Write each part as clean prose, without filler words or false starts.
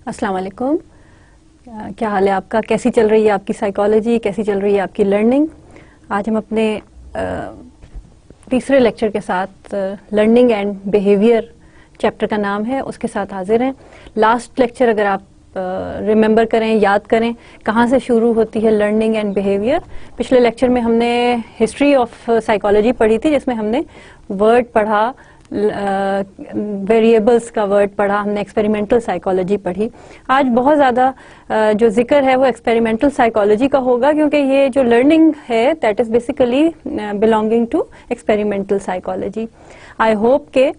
अस्सलाम वालेकुम। क्या हाल है आपका? कैसी चल रही है आपकी साइकोलॉजी, कैसी चल रही है आपकी लर्निंग? आज हम अपने तीसरे लेक्चर के साथ लर्निंग एंड बिहेवियर चैप्टर का नाम है उसके साथ हाजिर हैं। लास्ट लेक्चर अगर आप रिमेंबर करें, याद करें कहाँ से शुरू होती है लर्निंग एंड बिहेवियर। पिछले लेक्चर में हमने हिस्ट्री ऑफ साइकोलॉजी पढ़ी थी, जिसमें हमने वर्ड पढ़ा, वेरिएबल्स का वर्ड पढ़ा, हमने एक्सपेरिमेंटल साइकोलॉजी पढ़ी। आज बहुत ज़्यादा जो जिक्र है वो एक्सपेरिमेंटल साइकोलॉजी का होगा, क्योंकि ये जो लर्निंग है that is basically belonging to experimental psychology. I hope के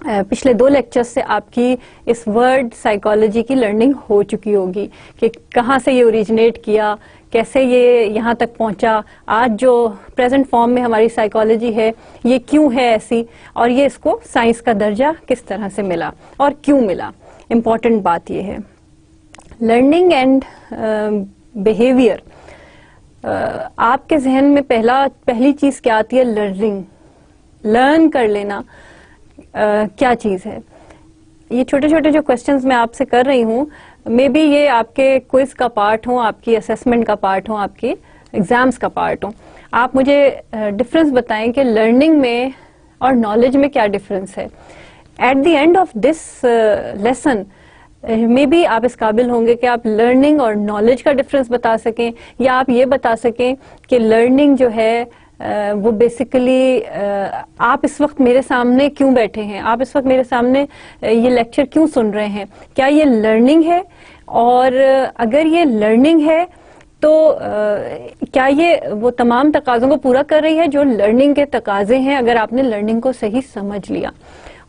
पिछले 2 लेक्चर्स से आपकी इस वर्ड साइकोलॉजी की लर्निंग हो चुकी होगी कि कहाँ से ये ओरिजिनेट किया, कैसे ये यहाँ तक पहुँचा, आज जो प्रेजेंट फॉर्म में हमारी साइकोलॉजी है ये क्यों है ऐसी, और ये इसको साइंस का दर्जा किस तरह से मिला और क्यों मिला। इम्पॉर्टेंट बात ये है लर्निंग एंड बिहेवियर। आपके जहन में पहली चीज़ क्या आती है? लर्निंग, लर्न कर लेना। क्या चीज़ है? ये छोटे छोटे जो क्वेश्चंस मैं आपसे कर रही हूँ, मे बी ये आपके क्विज का पार्ट हो, आपकी असेसमेंट का पार्ट हो, आपकी एग्जाम्स का पार्ट हो। आप मुझे डिफरेंस बताएं कि लर्निंग में और नॉलेज में क्या डिफरेंस है। At the end of this lesson may be आप इस काबिल होंगे कि आप लर्निंग और नॉलेज का डिफरेंस बता सकें, या आप ये बता सकें कि लर्निंग जो है वो बेसिकली आप इस वक्त मेरे सामने क्यों बैठे हैं, आप इस वक्त मेरे सामने ये लेक्चर क्यों सुन रहे हैं, क्या ये लर्निंग है? और अगर ये लर्निंग है तो क्या ये वो तमाम तकाज़ों को पूरा कर रही है जो लर्निंग के तकाजे हैं, अगर आपने लर्निंग को सही समझ लिया?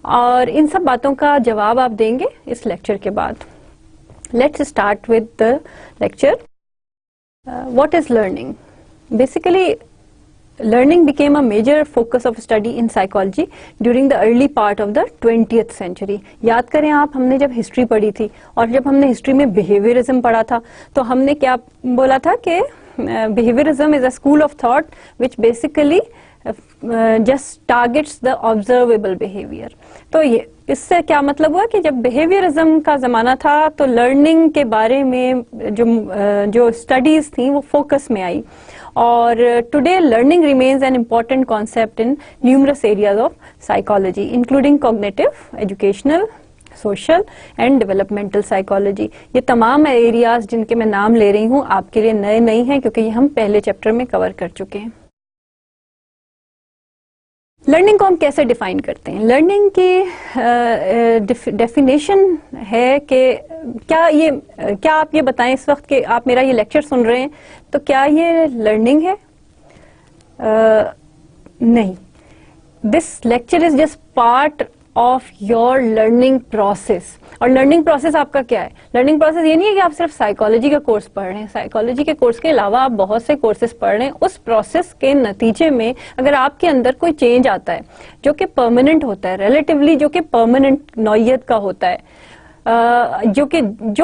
और इन सब बातों का जवाब आप देंगे इस लेक्चर के बाद। Let's start with the lecture. What is learning? Basically learning became a major focus of study in psychology during the early part of the 20th century। याद करें आप, हमने जब हिस्ट्री पढ़ी थी और जब हमने हिस्ट्री में बिहेवियरिज्म पढ़ा था तो हमने क्या बोला था कि behaviourism is a school of thought which basically just targets the observable behaviour. तो ये इससे क्या मतलब हुआ कि जब बिहेवियरिज्म का जमाना था तो लर्निंग के बारे में जो स्टडीज थी वो फोकस में आई। और today learning remains an important concept in numerous areas of psychology including cognitive, educational, social and developmental psychology. ये तमाम एरियाज जिनके मैं नाम ले रही हूँ आपके लिए नए नहीं हैं, क्योंकि ये हम पहले चैप्टर में कवर कर चुके हैं। लर्निंग को हम कैसे डिफाइन करते हैं? लर्निंग की डेफिनेशन है कि क्या आप ये बताएं इस वक्त कि आप मेरा ये लेक्चर सुन रहे हैं तो क्या ये लर्निंग है? नहीं। This lecture is just part of your learning process. और लर्निंग प्रोसेस आपका क्या है? लर्निंग प्रोसेस ये नहीं है कि आप सिर्फ साइकोलॉजी का कोर्स पढ़ रहे हैं। साइकोलॉजी के कोर्स के अलावा आप बहुत से कोर्सेज पढ़ रहे हैं। उस प्रोसेस के नतीजे में अगर आपके अंदर कोई चेंज आता है जो कि परमानेंट होता है, रिलेटिवली जो कि परमानेंट नौइयत का होता है, जो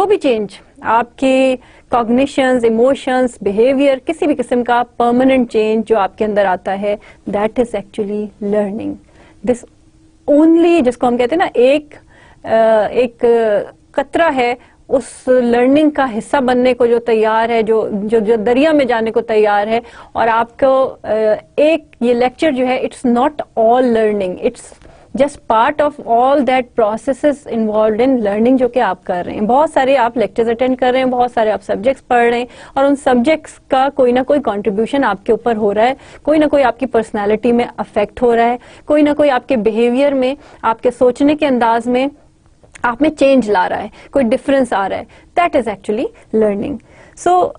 भी चेंज आपके कॉग्निशंस, इमोशंस, बिहेवियर, किसी भी किस्म का परमानेंट चेंज जो आपके अंदर आता है, that is actually learning. This only, जिसको हम कहते हैं ना, एक कतरा है उस लर्निंग का हिस्सा बनने को जो तैयार है, जो दरिया में जाने को तैयार है। और आपको एक ये लेक्चर जो है, it's not all learning, it's just part of all that processes involve in learning जो कि आप कर रहे हैं। बहुत सारे आप लेक्चर्स अटेंड कर रहे हैं, बहुत सारे आप सब्जेक्ट्स पढ़ रहे हैं, और उन सब्जेक्ट्स का कोई ना कोई कंट्रीब्यूशन आपके ऊपर हो रहा है, कोई ना कोई आपकी पर्सनालिटी में अफेक्ट हो रहा है, कोई ना कोई आपके बिहेवियर में, आपके सोचने के अंदाज में आप में चेंज ला रहा है, कोई डिफरेंस आ रहा है। That is actually learning. So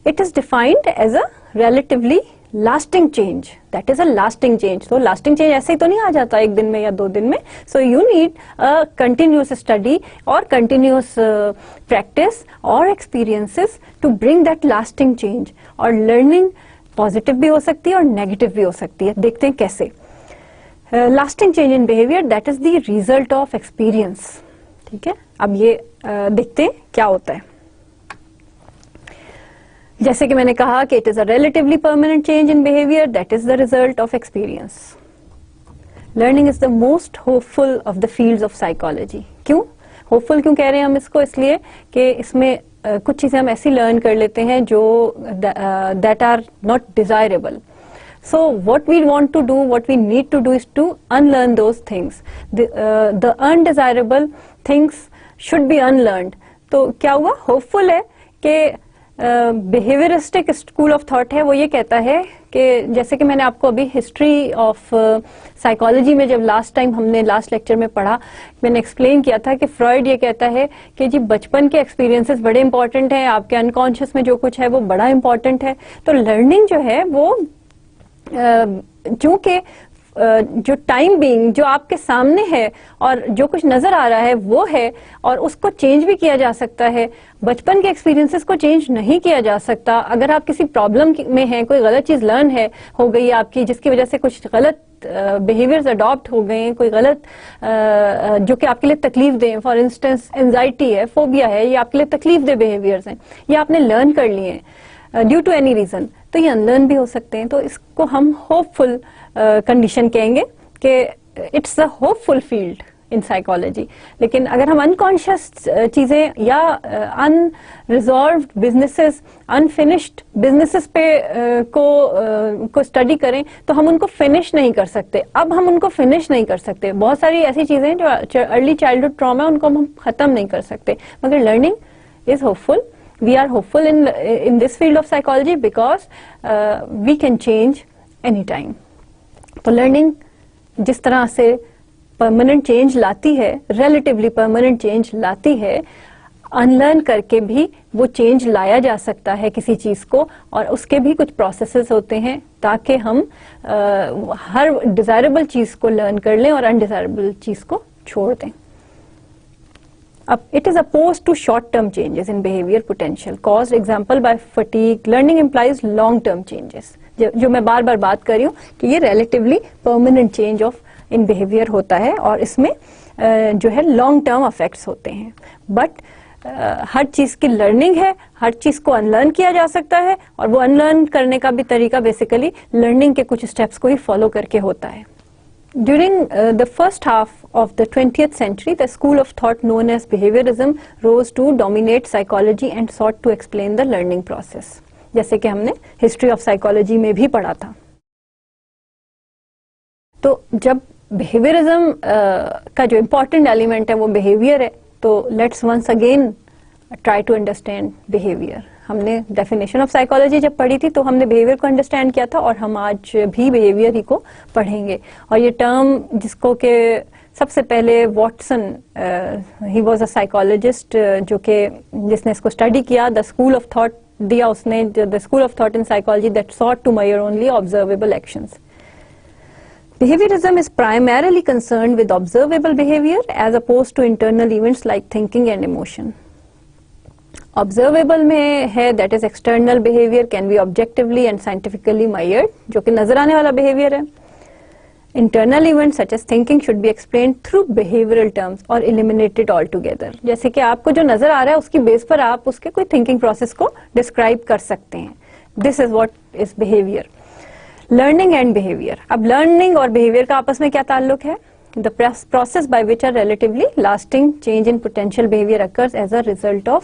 it is defined as a relatively lasting change. That is a lasting change. तो लास्टिंग चेंज ऐसे ही तो नहीं आ जाता एक दिन में या 2 दिन में। So you need a continuous study और कंटिन्यूअस प्रैक्टिस और experiences to bring that lasting change. और लर्निंग पॉजिटिव भी हो सकती है और नेगेटिव भी हो सकती है। देखते हैं कैसे। Lasting change in behaviour, that is the result of experience. ठीक है, अब ये देखते हैं क्या होता है। जैसे कि मैंने कहा कि it is a relatively permanent change in behaviour, that is the result of experience. Learning is the most hopeful of the fields of psychology. क्यों? होपफुल क्यों कह रहे हैं हम इसको? इसलिए कि इसमें कुछ चीजें हम ऐसी लर्न कर लेते हैं जो that are not desirable. So what we want to do, what we need to do is to unlearn those things. The undesirable things should be unlearned. तो क्या हुआ? होपफुल है कि बिहेवियरिस्टिक स्कूल ऑफ थॉट है वो ये कहता है कि जैसे कि मैंने आपको अभी हिस्ट्री ऑफ साइकोलॉजी में जब लास्ट टाइम हमने लास्ट लेक्चर में पढ़ा, मैंने एक्सप्लेन किया था कि फ्रॉइड ये कहता है कि जी बचपन के एक्सपीरियंसेस बड़े इंपॉर्टेंट हैं, आपके अनकॉन्शियस में जो कुछ है वो बड़ा इंपॉर्टेंट है. तो लर्निंग जो है वो चूंकि जो टाइम बीइंग जो आपके सामने है और जो कुछ नजर आ रहा है वो है, और उसको चेंज भी किया जा सकता है. बचपन के एक्सपीरियंसेस को चेंज नहीं किया जा सकता. अगर आप किसी प्रॉब्लम में हैं, कोई गलत चीज लर्न हो गई आपकी, जिसकी वजह से कुछ गलत बिहेवियर्स अडॉप्ट हो गए हैं, कोई गलत जो कि आपके लिए तकलीफ दें, फॉर इंस्टेंस एंजाइटी है, फोबिया है, ये आपके लिए तकलीफ दे बिहेवियर्स हैं, ये आपने लर्न कर लिए हैं ड्यू टू एनी रीजन, तो ये अनलर्न भी हो सकते हैं. तो इसको हम होपफुल कंडीशन कहेंगे कि it's a hopeful field in psychology. लेकिन अगर हम अनकॉन्शियस चीजें या अनरिजॉल्व्ड बिजनेसेस, अनफिनिश्ड बिजनेसेस पे को स्टडी करें तो हम उनको फिनिश नहीं कर सकते. अब हम उनको फिनिश नहीं कर सकते. बहुत सारी ऐसी चीजें जो अर्ली चाइल्डहुड ट्रॉमा उनको हम खत्म नहीं कर सकते. मगर learning is hopeful. We are hopeful in this field of psychology because we can change anytime. तो लर्निंग जिस तरह से परमानेंट चेंज लाती है, रिलेटिवली परमानेंट चेंज लाती है, अनलर्न करके भी वो चेंज लाया जा सकता है किसी चीज को, और उसके भी कुछ प्रोसेसेस होते हैं ताकि हम हर डिजायरेबल चीज को लर्न कर लें और अनडिजायरेबल चीज को छोड़ दें. It is opposed to short-term changes in behavior potential caused, example, by fatigue. Learning implies long-term changes. जो मैं बार बार बात कर रही हूँ कि ये relatively permanent change of in behavior होता है, और इसमें जो है long-term effects होते हैं. But हर चीज की लर्निंग है, हर चीज को अनलर्न किया जा सकता है, और वो अनलर्न करने का भी तरीका बेसिकली लर्निंग के कुछ स्टेप्स को ही फॉलो करके होता है. During the first half of the 20th century, the school of thought known as behaviorism rose to dominate psychology and sought to explain the learning process. जैसे कि हमने history of psychology में भी पढ़ा था. तो जब behaviorism का जो important element है वो behavior है, तो let's once again try to understand behavior. हमने डेफिनेशन ऑफ साइकोलॉजी जब पढ़ी थी तो हमने बिहेवियर को अंडरस्टैंड किया था, और हम आज भी बिहेवियर ही को पढ़ेंगे. और ये टर्म जिसको कि सबसे पहले Watson, he was a psychologist, जो कि जिसने इसको स्टडी किया, द स्कूल ऑफ थॉट दिया उसने, the school of thought in psychology that sought to measure only observable actions. Behaviorism is primarily concerned with observable behavior as opposed to internal events like thinking and emotion. Observable में है that is external behaviour can be objectively and scientifically measured, जो कि नजर आने वाला behaviour है. Internal event such as thinking should be explained through behavioural terms और eliminated altogether. जैसे कि आपको जो नजर आ रहा है उसकी बेस पर आप उसके कोई थिंकिंग प्रोसेस को डिस्क्राइब कर सकते हैं. This is what is behaviour. Learning and behaviour. अब लर्निंग और बिहेवियर का आपस में क्या ताल्लुक है? The process by which a relatively lasting change in potential behavior occurs as a result of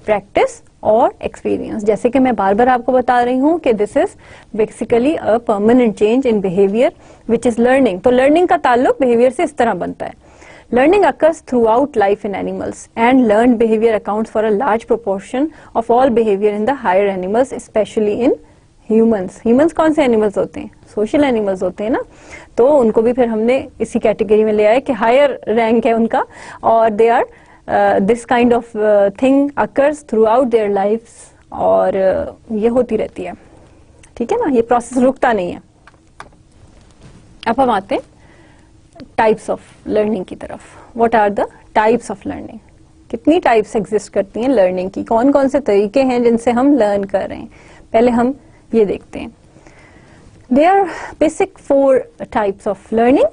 practice or experience. जैसे कि मैं बार बार आपको बता रही हूँ कि this is basically a permanent change in behavior which is learning. तो learning का ताल्लुक behavior से इस तरह बनता है. Learning occurs throughout life in animals, and learned behavior accounts for a large proportion of all behavior in the higher animals, especially in humans. Humans कौन से एनिमल्स होते हैं? सोशल एनिमल्स होते हैं ना. तो उनको भी फिर हमने इसी कैटेगरी में ले आए कि हायर रैंक है उनका, और they are this kind of thing occurs throughout their lifes, और ये होती रहती है. ठीक है ना, ये प्रोसेस रुकता नहीं है. अब हम आते हैं टाइप्स ऑफ लर्निंग की तरफ. What are the types of learning? कितनी टाइप्स एग्जिस्ट करती हैं लर्निंग की? कौन कौन से तरीके हैं जिनसे हम लर्न कर रहे हैं? पहले हम ये देखते हैं. There are basic 4 types of learning: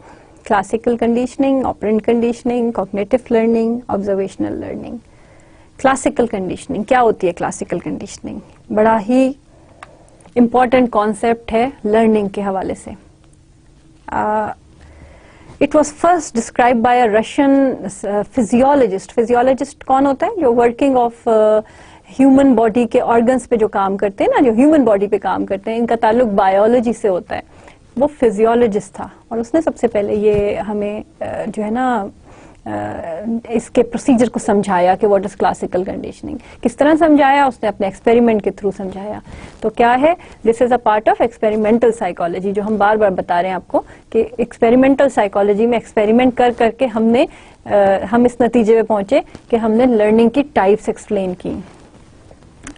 classical conditioning, operant conditioning, cognitive learning, observational learning. Classical conditioning क्या होती है? Classical conditioning बड़ा ही important concept है learning के हवाले से. It was first describe by a Russian physiologist. Physiologist कौन होता है? जो वर्किंग ऑफ ह्यूमन बॉडी के ऑर्गन्स पे जो काम करते हैं ना, जो ह्यूमन बॉडी पे काम करते हैं, इनका ताल्लुक बायोलॉजी से होता है. वो फिजियोलॉजिस्ट था और उसने सबसे पहले ये हमें जो है ना इसके प्रोसीजर को समझाया कि व्हाट इज क्लासिकल कंडीशनिंग. किस तरह समझाया? उसने अपने एक्सपेरिमेंट के थ्रू समझाया. तो क्या है? This is a part of experimental psychology, जो हम बार बार बता रहे हैं आपको कि एक्सपेरिमेंटल साइकोलॉजी में एक्सपेरिमेंट कर करके हम इस नतीजे पे पहुंचे कि हमने लर्निंग की टाइप्स एक्सप्लेन की.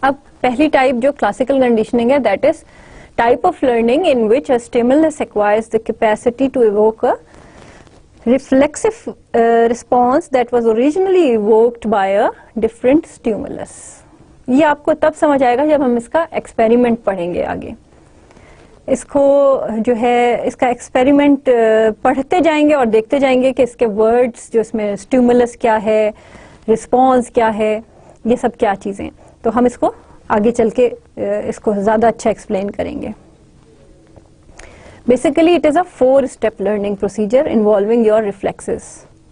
अब पहली टाइप जो क्लासिकल कंडीशनिंग है, that is type of learning in which a stimulus acquires the capacity to evoke a reflexive response that was originally evoked by a different stimulus. ये आपको तब समझ आएगा जब हम इसका एक्सपेरिमेंट पढ़ेंगे आगे. इसको जो है इसका एक्सपेरिमेंट पढ़ते जाएंगे और देखते जाएंगे कि इसके वर्ड्स, जो इसमें स्टिमुलस क्या है, रिस्पॉन्स क्या है, ये सब क्या चीजें. तो हम इसको आगे चल के इसको ज्यादा अच्छा एक्सप्लेन करेंगे. Basically it is a 4-step learning procedure involving your reflexes.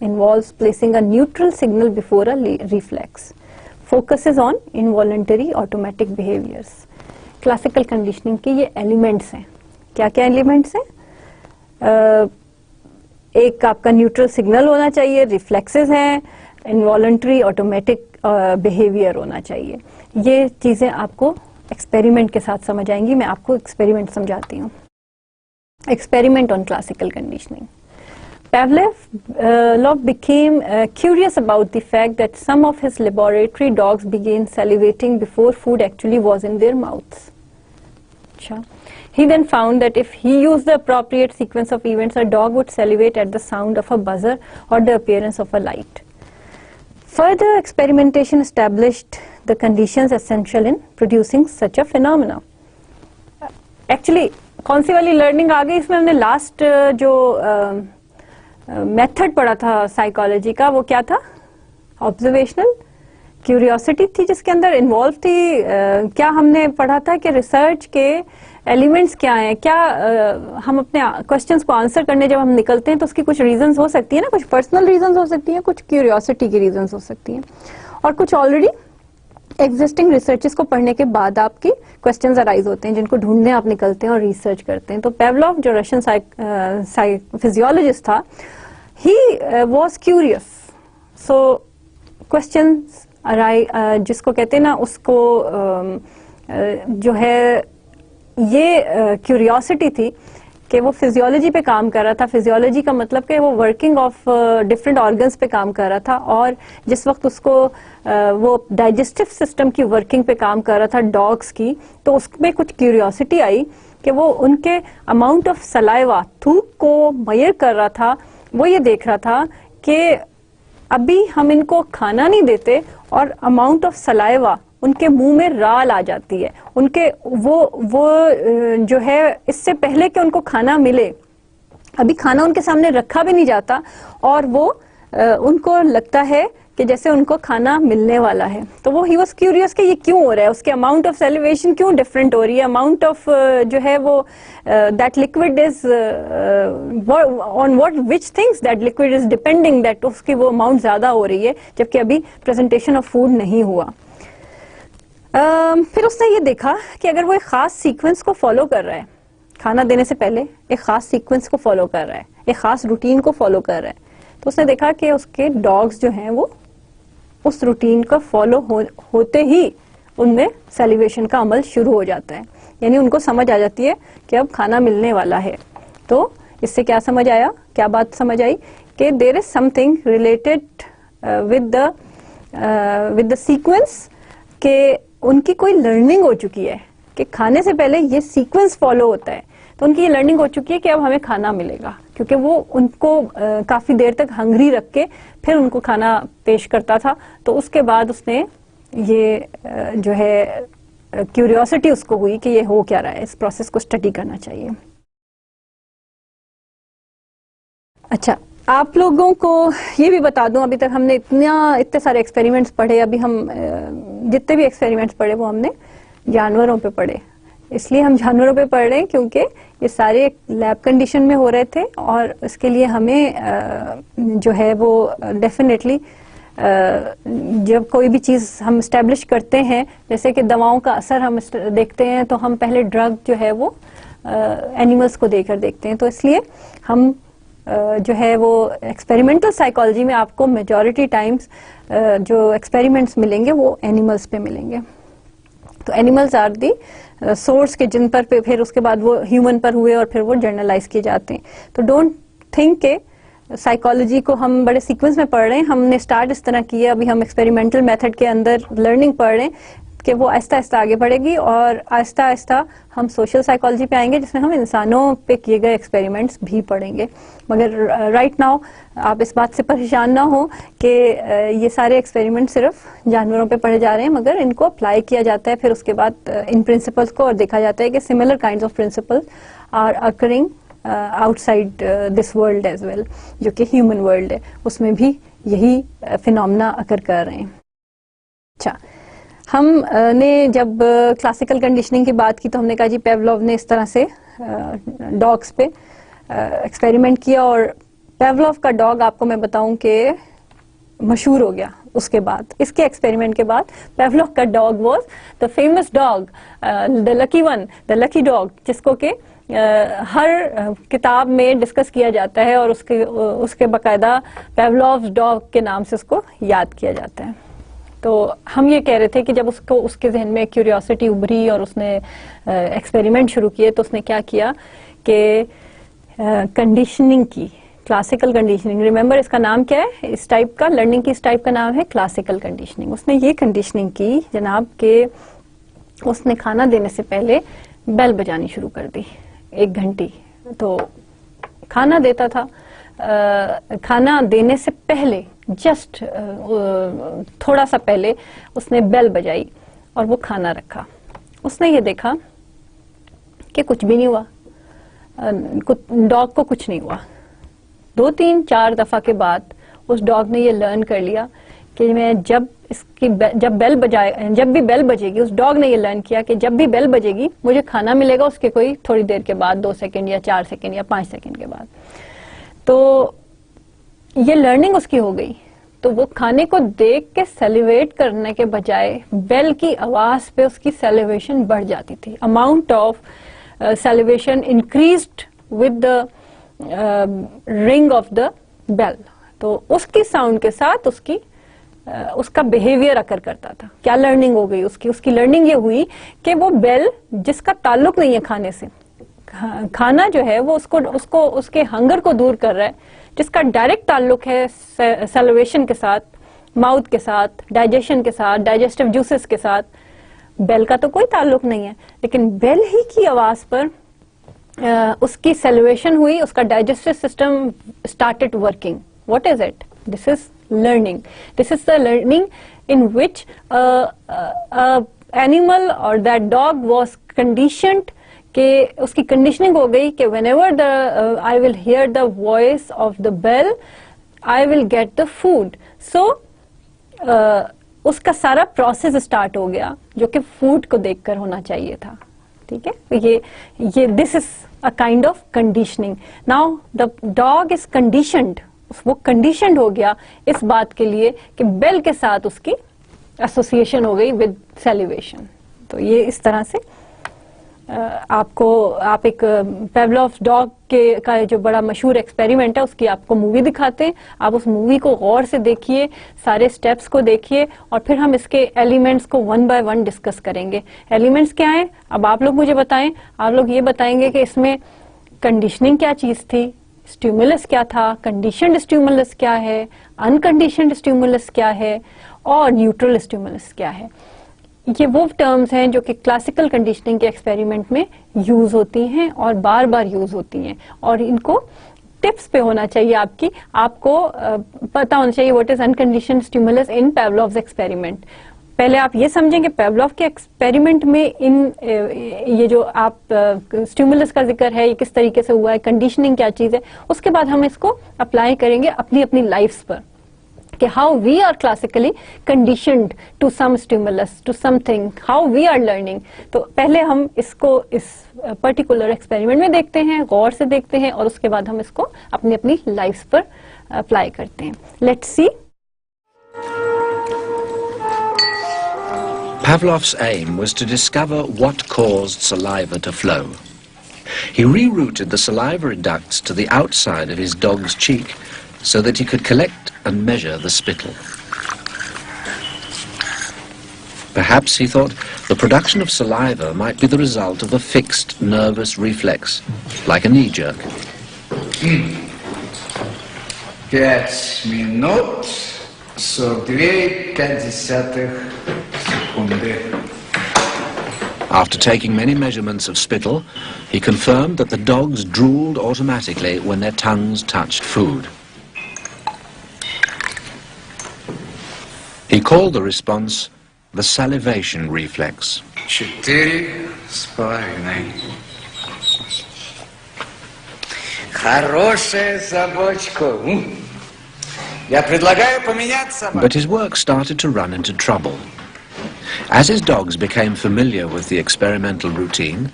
Involves placing a neutral signal before a reflex. Focuses on involuntary automatic behaviours. Classical conditioning के ये एलिमेंट्स हैं. क्या क्या एलिमेंट्स हैं? एक आपका न्यूट्रल सिग्नल होना चाहिए, रिफ्लेक्सेस हैं, इनवॉलंटरी ऑटोमेटिक बिहेवियर होना चाहिए. ये चीजें आपको एक्सपेरिमेंट के साथ समझ आएंगी. मैं आपको एक्सपेरिमेंट समझाती हूँ. Experiment on classical conditioning. Pavlov became curious about the fact that some of his laboratory dogs began salivating before food actually was in their mouths. He then found that if he used the appropriate sequence of events, a dog would salivate at the sound of a buzzer or the appearance of a light. Further experimentation established the conditions essential in producing such a phenomena. Actually, कौन सी वाली learning आ गई इसमें? हमने last जो method पढ़ा था psychology का, वो क्या था? ऑब्जर्वेशनल क्यूरियोसिटी थी जिसके अंदर इन्वॉल्व थी. क्या हमने पढ़ा था कि रिसर्च के एलिमेंट्स क्या हैं? क्या हम अपने क्वेश्चंस को आंसर करने जब हम निकलते हैं तो उसकी कुछ रीजंस हो सकती है ना, कुछ पर्सनल रीजंस हो सकती हैं, कुछ क्यूरियोसिटी की रीजंस हो सकती हैं, और कुछ ऑलरेडी एग्जिस्टिंग रिसर्चेस को पढ़ने के बाद आपकी क्वेश्चंस अराइज होते हैं जिनको ढूंढने आप निकलते हैं और रिसर्च करते हैं. तो पेवलोव जो रशियन फिजियोलॉजिस्ट था, he was curious. So questions जिसको कहते हैं ना, उसको जो है ये क्यूरियोसिटी थी कि वो फिजियोलॉजी पे काम कर रहा था. फिजियोलॉजी का मतलब कि वो वर्किंग ऑफ डिफरेंट ऑर्गन्स पे काम कर रहा था, और जिस वक्त उसको वो डाइजेस्टिव सिस्टम की वर्किंग पे काम कर रहा था डॉग्स की, तो उसमें कुछ क्यूरियोसिटी आई कि वो उनके अमाउंट ऑफ सलाइवा, थूक को मेजर कर रहा था. वो ये देख रहा था कि अभी हम इनको खाना नहीं देते और अमाउंट ऑफ सलाइवा उनके मुंह में राल आ जाती है. उनके वो जो है इससे पहले कि उनको खाना मिले, अभी खाना उनके सामने रखा भी नहीं जाता और वो उनको लगता है कि जैसे उनको खाना मिलने वाला है. तो वो ही वाज क्यूरियस कि ये क्यों हो रहा है, उसके अमाउंट ऑफ सेलिवेशन क्यों डिफरेंट हो रही है, अमाउंट ऑफ जो है वो that liquid is on what which things that liquid is depending, that उसकी वो अमाउंट ज्यादा हो रही है जबकि अभी प्रेजेंटेशन ऑफ फूड नहीं हुआ. फिर उसने ये देखा कि अगर वो एक खास सीक्वेंस को फॉलो कर रहा है, खाना देने से पहले एक खास सीक्वेंस को फॉलो कर रहा है, एक खास रूटीन को फॉलो कर रहा है, तो उसने देखा कि उसके डॉग्स जो हैं वो उस रूटीन का फॉलो होते ही उनमें सेलिब्रेशन का अमल शुरू हो जाता है. यानी उनको समझ आ जाती है कि अब खाना मिलने वाला है. तो इससे क्या समझ आया, क्या बात समझ आई कि there is something related with the sequence, के उनकी कोई लर्निंग हो चुकी है कि खाने से पहले ये सीक्वेंस फॉलो होता है. तो उनकी ये लर्निंग हो चुकी है कि अब हमें खाना मिलेगा, क्योंकि वो उनको काफी देर तक हंगरी रख के फिर उनको खाना पेश करता था. तो उसके बाद उसने ये जो है क्यूरियोसिटी उसको हुई कि ये हो क्या रहा है, इस प्रोसेस को स्टडी करना चाहिए. अच्छा, आप लोगों को ये भी बता दूं, अभी तक हमने इतने सारे एक्सपेरिमेंट्स पढ़े. अभी हम जितने भी एक्सपेरिमेंट्स पढ़े वो हमने जानवरों पे पढ़े. इसलिए हम जानवरों पे पढ़ रहे हैं क्योंकि ये सारे लैब कंडीशन में हो रहे थे और इसके लिए हमें जो है वो डेफिनेटली जब कोई भी चीज़ हम इस्टेब्लिश करते हैं, जैसे कि दवाओं का असर हम देखते हैं, तो हम पहले ड्रग जो है वो एनिमल्स को देकर देखते हैं। तो इसलिए हम जो है वो एक्सपेरिमेंटल साइकोलॉजी में आपको मेजॉरिटी टाइम्स जो एक्सपेरिमेंट्स मिलेंगे वो एनिमल्स पे मिलेंगे। तो एनिमल्स आर दी सोर्स के जिन पर फिर उसके बाद वो ह्यूमन पर हुए और फिर वो जर्नलाइज किए जाते हैं। तो डोंट थिंक के साइकोलॉजी को हम बड़े सीक्वेंस में पढ़ रहे हैं, हमने स्टार्ट इस तरह किया, अभी हम एक्सपेरिमेंटल मेथड के अंदर लर्निंग पढ़ रहे हैं कि वो आहिस्ता आहिस्ता आगे बढ़ेगी और आहिस्ता आहिस्ता हम सोशल साइकोलॉजी पे आएंगे जिसमें हम इंसानों पे किए गए एक्सपेरिमेंट्स भी पढ़ेंगे। मगर राइट नाउ आप इस बात से परेशान ना हो कि ये सारे एक्सपेरिमेंट सिर्फ जानवरों पे पढ़े जा रहे हैं, मगर इनको अप्लाई किया जाता है फिर उसके बाद इन प्रिंसिपल्स को, और देखा जाता है कि similar kinds of principles are occurring outside this world as well, जो कि ह्यूमन वर्ल्ड है, उसमें भी यही फिनोमेना अकर कर रहे हैं। अच्छा, हमने जब क्लासिकल कंडीशनिंग की बात की तो हमने कहा जी पेवलोव ने इस तरह से डॉग्स पे एक्सपेरिमेंट किया, और पेवलोव का डॉग आपको मैं बताऊं कि मशहूर हो गया उसके बाद, इसके एक्सपेरिमेंट के बाद। पेवलोव का dog was the famous dog, the lucky one, the lucky dog, जिसको कि हर किताब में डिस्कस किया जाता है और उसके बाकायदा पेवलोव डॉग के नाम से उसको याद किया जाता है। तो हम ये कह रहे थे कि जब उसके जहन में क्यूरियोसिटी उभरी और उसने एक्सपेरिमेंट शुरू किए, तो उसने क्या किया कि कंडीशनिंग की, क्लासिकल कंडीशनिंग। रिमेंबर इसका नाम क्या है, इस टाइप का लर्निंग की इस टाइप का नाम है क्लासिकल कंडीशनिंग। उसने ये कंडीशनिंग की जनाब के उसने खाना देने से पहले बेल बजानी शुरू कर दी 1 घंटी। तो खाना देता था, खाना देने से पहले जस्ट थोड़ा सा पहले उसने बेल बजाई और वो खाना रखा। उसने ये देखा कि कुछ भी नहीं हुआ, डॉग को कुछ नहीं हुआ। 2, 3, 4 दफा के बाद उस डॉग ने ये लर्न कर लिया कि मैं जब भी बेल बजेगी, उस डॉग ने ये लर्न किया कि जब भी बेल बजेगी मुझे खाना मिलेगा उसके कोई थोड़ी देर के बाद, 2 सेकंड या 4 सेकंड या 5 सेकंड के बाद। तो ये लर्निंग उसकी हो गई। तो वो खाने को देख के सेलिब्रेट करने के बजाय बेल की आवाज पे उसकी सेलिब्रेशन बढ़ जाती थी। Amount of celebration increased with the ring of the bell. तो उसकी साउंड के साथ उसका बिहेवियर अकर करता था। क्या लर्निंग हो गई उसकी लर्निंग ये हुई कि वो बेल जिसका ताल्लुक नहीं है खाने से, खाना जो है वो उसको उसके हंगर को दूर कर रहा है, जिसका डायरेक्ट ताल्लुक है सेलिब्रेशन के साथ, माउथ के साथ, डाइजेशन के साथ, डाइजेस्टिव जूसेस के साथ, बेल का तो कोई ताल्लुक नहीं है। लेकिन बेल ही की आवाज पर उसकी सेलिब्रेशन हुई, उसका digestive system started working. What is it? This is learning. This is the learning in which animal or that dog was conditioned कि उसकी conditioning हो गई कि whenever I will hear the voice of the bell, I will get the food. So उसका सारा process start हो गया जो कि food को देखकर होना चाहिए था। ठीक है, ये this is a kind of conditioning. Now the dog is conditioned. वो कंडीशनड हो गया इस बात के लिए कि बेल के साथ उसकी एसोसिएशन हो गई विद सेलिब्रेशन। तो ये इस तरह से आप एक पेवलोव डॉग का जो बड़ा मशहूर एक्सपेरिमेंट है उसकी आपको मूवी दिखाते हैं। आप उस मूवी को गौर से देखिए, सारे स्टेप्स को देखिए और फिर हम इसके एलिमेंट्स को 1 बाय 1 डिस्कस करेंगे। एलिमेंट्स क्या हैं अब आप लोग मुझे बताएं। आप लोग ये बताएंगे कि इसमें कंडीशनिंग क्या चीज थी, स्टिमुलस क्या था, कंडीशनड स्टिमुलस क्या है, अनकंडीशनड स्टिमुलस क्या है और न्यूट्रल स्टिमुलस क्या है। ये वो टर्म्स हैं जो कि क्लासिकल कंडीशनिंग के एक्सपेरिमेंट में यूज होती हैं और बार बार यूज होती हैं, और इनको टिप्स पे होना चाहिए आपको पता होना चाहिए what is unconditioned stimulus in Pavlov's experiment. पहले आप ये समझें कि पेवलोव के एक्सपेरिमेंट में ये जो आप स्टिमुलस का जिक्र है ये किस तरीके से हुआ है, कंडीशनिंग क्या चीज है, उसके बाद हम इसको अप्लाई करेंगे अपनी अपनी लाइफ्स पर कि how we are classically conditioned to some stimulus, to something, how we are learning. तो पहले हम इसको इस पर्टिकुलर एक्सपेरिमेंट में देखते हैं, गौर से देखते हैं, और उसके बाद हम इसको अपनी अपनी लाइफ पर अप्लाई करते हैं। Let's see. Pavlov's aim was to discover what caused saliva to flow. He rerouted the salivary ducts to the outside of his dog's cheek so that he could collect and measure the spittle. Perhaps, he thought, the production of saliva might be the result of a fixed nervous reflex, like a knee jerk. 5 минут 42,5 секунды. After taking many measurements of spittle, he confirmed that the dogs drooled automatically when their tongues touched food. He called the response the salivation reflex. 4,5. Хорошая собачка. Я предлагаю поменять собаку. But his work started to run into trouble. As his dogs became familiar with the experimental routine,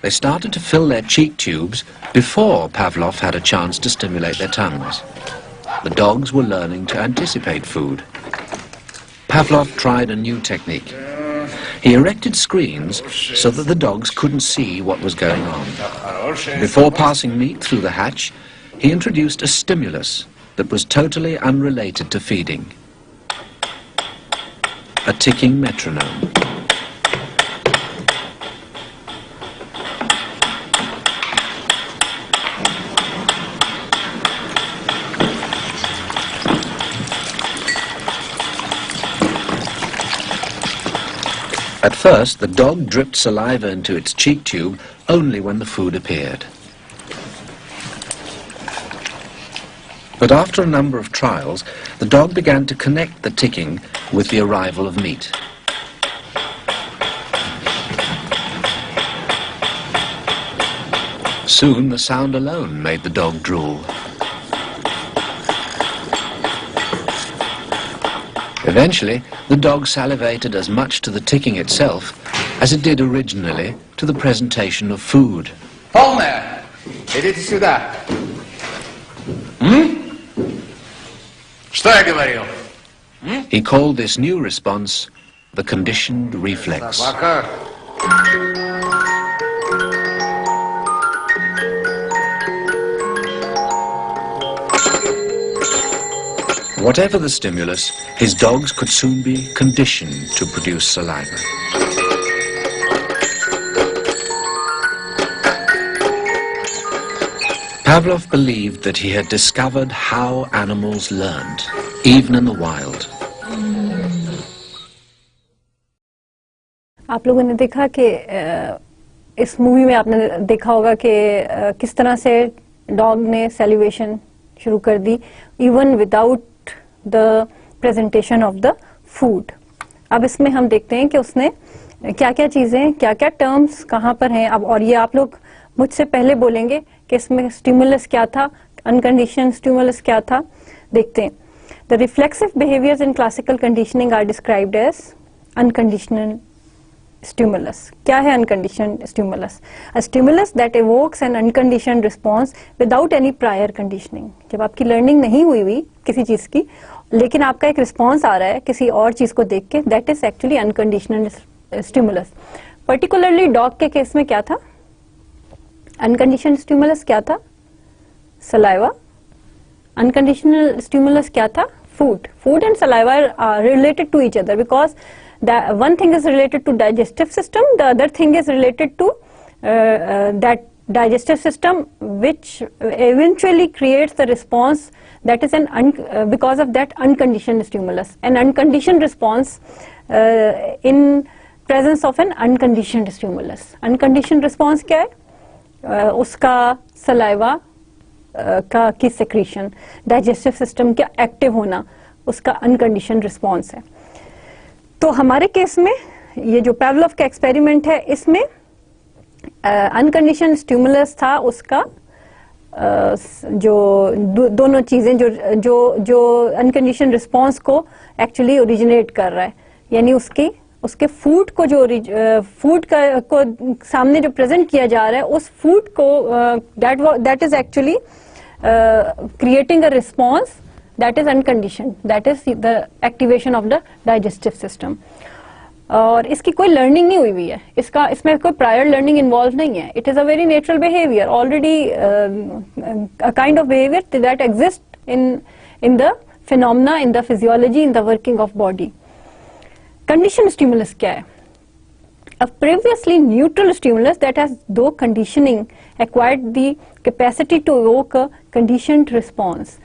they started to fill their cheek tubes before Pavlov had a chance to stimulate their tongues. The dogs were learning to anticipate food. Pavlov tried a new technique. He erected screens so that the dogs couldn't see what was going on. Before passing meat through the hatch, he introduced a stimulus that was totally unrelated to feeding. A ticking metronome. At first, the dog dripped saliva into its cheek tube only when the food appeared. But after a number of trials, the dog began to connect the ticking with the arrival of meat. Soon, the sound alone made the dog drool. Eventually, the dog salivated as much to the ticking itself as it did originally to the presentation of food. Полная. Идите сюда. Что я говорил? He called this new response the conditioned reflex. Собака. Whatever the stimulus, his dogs could soon be conditioned to produce saliva. Pavlov believed that he had discovered how animals learned, even in the wild. आप लोगों ने देखा कि इस movie में आपने देखा होगा कि किस तरह से डॉग ने सैल्यूएशन शुरू कर दी, even without the presentation of the food. अब इसमें हम देखते हैं कि उसने क्या क्या चीजें, क्या क्या टर्म्स कहाँ पर हैं। अब और ये आप लोग मुझसे पहले बोलेंगे कि इसमें स्टिमुलस क्या था, अनकंडीशनड स्टिमुलस क्या था। देखते हैं। The reflexive behaviours in classical conditioning are described as unconditional stimulus. क्या है unconditioned stimulus? A stimulus that evokes an unconditioned response without any prior conditioning. जब आपकी learning नहीं हुई किसी चीज की, लेकिन आपका एक response आ रहा है किसी और चीज को देख के, that is actually unconditioned stimulus. Particularly dog के केस में क्या था? Unconditioned stimulus क्या था? Saliva. Unconditional stimulus क्या था? Food. Food and saliva are related to each other because one thing is related to digestive system, the other thing is related to that digestive system which eventually creates the response that is because of that unconditioned stimulus. An unconditioned response in presence of an unconditioned stimulus. Unconditioned response क्या है? उसका saliva की secretion, digestive system का active होना, उसका unconditioned response है। तो हमारे केस में ये जो पावलोव का एक्सपेरिमेंट है, इसमें अनकंडीशनड स्टिमुलस था उसका जो दोनों चीजें जो अनकंडीशन रिस्पॉन्स को एक्चुअली ओरिजिनेट कर रहा है, यानी उसके फूड को जो फूड को सामने जो प्रेजेंट किया जा रहा है उस फूड को that is actually creating a response that is unconditioned, that is the activation of the digestive system. और इसकी कोई लर्निंग नहीं हुई हुई है, इसमें कोई प्रायर लर्निंग इन्वॉल्व नहीं है। It is a very natural behaviour, already a kind of behaviour that exist in the phenomena, in the physiology, in the working of body. Condition stimulus क्या है? A previously neutral stimulus that has, though conditioning, acquired the capacity to evoke a conditioned response.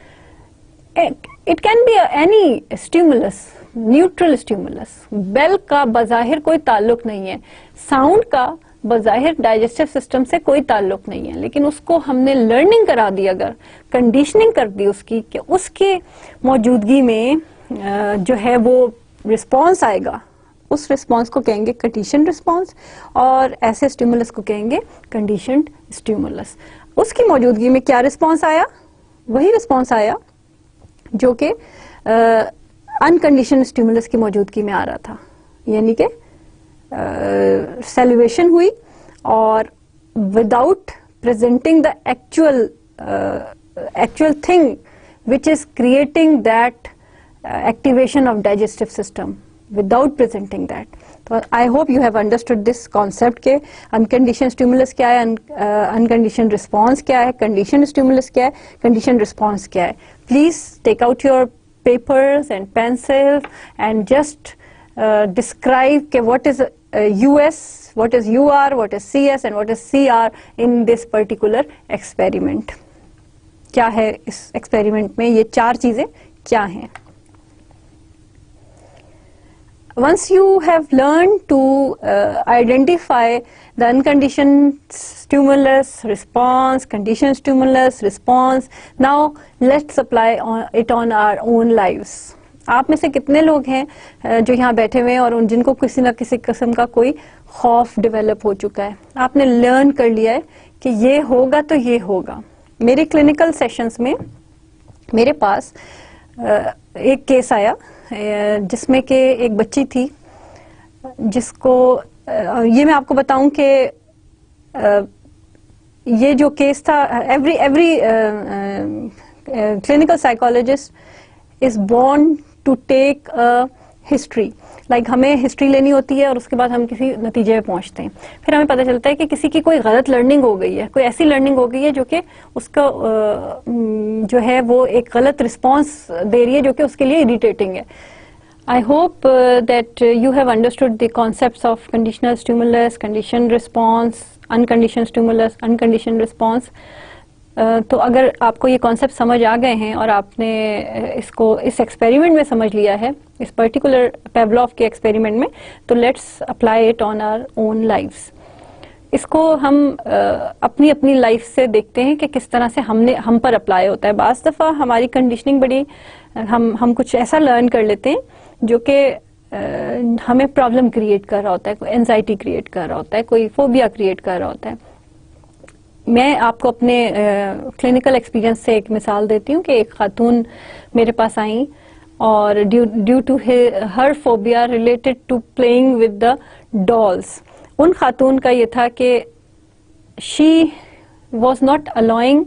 It can be any stimulus, neutral stimulus. Bell का बज़ाहिर कोई ताल्लुक नहीं है, sound का बज़ाहिर डाइजेस्टिव सिस्टम से कोई ताल्लुक नहीं है, लेकिन उसको हमने लर्निंग करा दी, अगर कंडीशनिंग कर दी उसकी, कि उसके मौजूदगी में जो है वो रिस्पॉन्स आएगा, उस रिस्पॉन्स को कहेंगे कंडीशन रिस्पॉन्स, और ऐसे स्टिमुलस को कहेंगे कंडीशनड स्टिमुलस। उसकी मौजूदगी में क्या रिस्पॉन्स आया? वही रिस्पॉन्स आया जो कि अनकंडीशन स्टिमुलस की मौजूदगी में आ रहा था, यानी कि सैल्युएशन हुई और without presenting the actual thing which is creating that activation of digestive system, without presenting that. So I hope you have understood this concept के unconditioned stimulus क्या है, unconditioned response क्या है, conditioned stimulus क्या है, conditioned response क्या है. Please take out your papers and pencils and just describe के what is US, what is UR, what is CS and what is CR in this particular experiment. क्या है इस experiment में, ये चार चीजें क्या हैं? Once you have learned to identify the unconditioned stimulus response, conditioned stimulus response, now let's apply it on our own lives. आप में से कितने लोग हैं जो यहाँ बैठे हुए हैं और जिनको किसी न किसी किस्म का कोई खौफ डेवलप हो चुका है? आपने लर्न कर लिया है कि ये होगा तो ये होगा। मेरे क्लिनिकल सेशंस में मेरे पास एक केस आया जिसमें कि एक बच्ची थी जिसको, ये मैं आपको बताऊं कि ये जो केस था, every clinical psychologist is born to take a history, like हमें हिस्ट्री लेनी होती है और उसके बाद हम किसी नतीजे पे पहुंचते हैं। फिर हमें पता चलता है कि किसी की कोई गलत लर्निंग हो गई है, कोई ऐसी लर्निंग हो गई है जो कि उसका जो है वो एक गलत रिस्पॉन्स दे रही है जो कि उसके लिए इरिटेटिंग है। I hope that you have understood the concepts of conditional stimulus, conditioned response, unconditioned stimulus, unconditioned response. तो अगर आपको ये कॉन्सेप्ट समझ आ गए हैं और आपने इसको इस एक्सपेरिमेंट में समझ लिया है, इस पर्टिकुलर पेवलोव के एक्सपेरिमेंट में, तो let's apply it on our own lives. इसको हम अपनी अपनी लाइफ से देखते हैं कि किस तरह से हम पर अप्लाई होता है। बाज़ दफ़ा हमारी कंडीशनिंग बड़ी, हम कुछ ऐसा लर्न कर लेते हैं जो कि हमें प्रॉब्लम क्रिएट कर रहा होता है, कोई एंजाइटी क्रिएट कर रहा होता है, कोई फोबिया क्रिएट कर रहा होता है। मैं आपको अपने क्लिनिकल एक्सपीरियंस से एक मिसाल देती हूँ कि एक खातून मेरे पास आई और due to her phobia related to playing with the dolls, उन खातून का ये था कि she was not allowing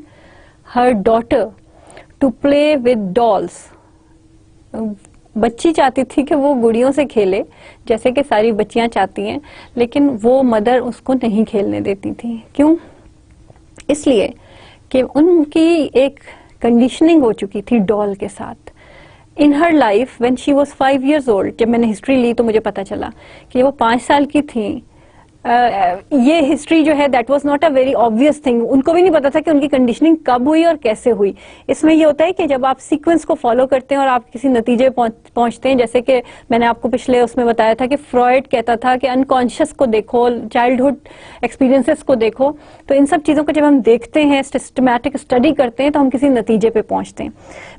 her daughter to play with dolls. बच्ची चाहती थी कि वो गुड़ियों से खेले जैसे कि सारी बच्चियां चाहती हैं, लेकिन वो मदर उसको नहीं खेलने देती थी। क्यों? इसलिए कि उनकी एक कंडीशनिंग हो चुकी थी डॉल के साथ। In her life when she was 5 years old, जब मैंने हिस्ट्री ली तो मुझे पता चला कि वो 5 साल की थी। ये हिस्ट्री जो है that was not a very obvious thing, उनको भी नहीं पता था कि उनकी कंडीशनिंग कब हुई और कैसे हुई। इसमें ये होता है कि जब आप सीक्वेंस को फॉलो करते हैं और आप किसी नतीजे पहुंचते हैं, जैसे कि मैंने आपको पिछले उसमें बताया था कि फ्रॉइड कहता था कि अनकॉन्शियस को देखो, चाइल्डहुड एक्सपीरियंसेस को देखो, तो इन सब चीजों को जब हम देखते हैं, सिस्टमैटिक स्टडी करते हैं, तो हम किसी नतीजे पे पहुंचते हैं।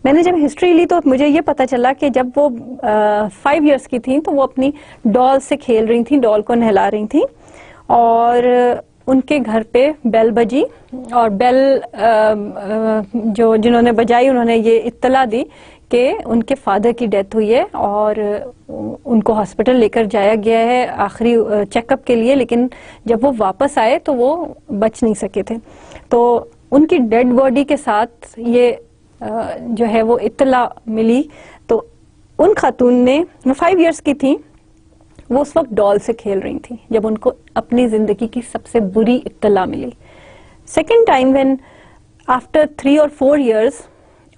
मैंने जब हिस्ट्री ली तो मुझे ये पता चला कि जब वो 5 years की थी तो वो अपनी डॉल से खेल रही थी, डॉल को नहला रही थी, और उनके घर पे बेल बजी और बेल जो जिन्होंने बजाई उन्होंने ये इत्तला दी कि उनके फादर की डेथ हुई है और उनको हॉस्पिटल लेकर जाया गया है आखिरी चेकअप के लिए, लेकिन जब वो वापस आए तो वो बच नहीं सके थे। तो उनकी डेड बॉडी के साथ ये जो है वो इत्तला मिली। तो उन खातून ने, वो 5 इयर्स की थी, वो उस वक्त डॉल से खेल रही थी जब उनको अपनी जिंदगी की सबसे बुरी इत्तला मिली। सेकेंड टाइम व्हेन आफ्टर 3 और 4 इयर्स